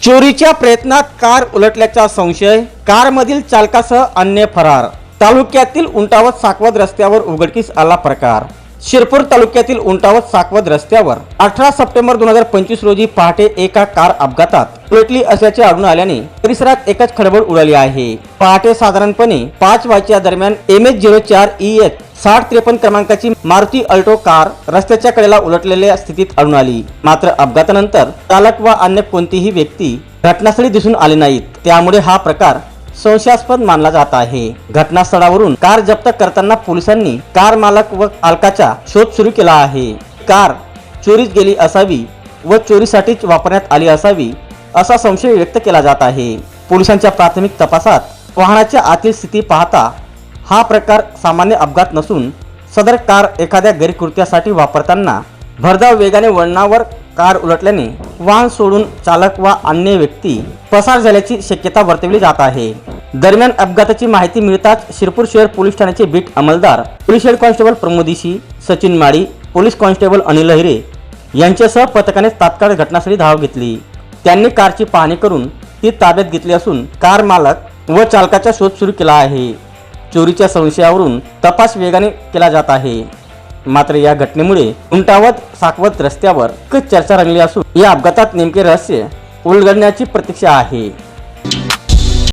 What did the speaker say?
चोरीच्या प्रयत्नात कार उलटल्याचा संशय, कारमधील चालकासह अन्य फरार। तालुक्यातील उंटावत साकवद रस्त्यावर उघडकीस आला प्रकार। शिरपूर तालुक्यातील उंटावत साकवद रस्त्यावर 18 सप्टेंबर 2025 रोजी पहाटे एका कार अपघातात उलटली असल्याचे आढळून आल्याने परिसरात एकच खळबळ उडाली आहे। पहाटे साधारणपणे 5 वाजच्या दरम्यान MH04EH 6053 क्रमांकाची मारुती अल्टो कार रस्त्याच्या कडेला उलटलेल्या स्थितीत आढळून आली। मात्र अपघातानंतर चालक व अन्य कोणतीही व्यक्ती घटनास्थळी दिसून आले नाहीत, त्यामुळे हा प्रकार संशयास्पद मानला जात आहे। घटनास्थळावरून कार जप्त करताना पोलिसांनी कार मालक व चालकाचा शोध सुरू केला आहे। कार चोरीस गेली असावी व चोरीसाठीच वापरण्यात आली असावी असा संशय व्यक्त केला जात आहे। पोलिसांच्या प्राथमिक तपासात वाहनाच्या आतील स्थिती पाहता हा प्रकार सामान्य अपघात नसून सदर कार एखाद्या गैरकृत्यासाठी वापरताना भरधाव वेगाने वळणावर कार उलटल्याने वाहन सोडून चालक व अन्य व्यक्ती पसार झाल्याची शक्यता वर्तवली जात आहे। दरम्यान अपघाताची माहिती मिळताच शिरपूर शहर पोलीस ठाण्याचे बीट अंमलदार पोलीस हेड कॉन्स्टेबल प्रमोदिशी, सचिन माळी, पोलीस कॉन्स्टेबल अनिल हिरे यांच्यासह पथकाने तात्काळ घटनास्थळी धाव घेतली। त्यांनी कारची पाहणी करून ती ताब्यात घेतली असून कार मालक व चालकाचा शोध सुरू केला आहे। चोरीच्या संशयावरून तपास वेगाने केला जात आहे। मात्र या घटनेमुळे उंटावत साकवद रस्त्यावर चर्चा रंगली असून या अपघातात नेमके रहस्य उलगडण्याची प्रतीक्षा आहे।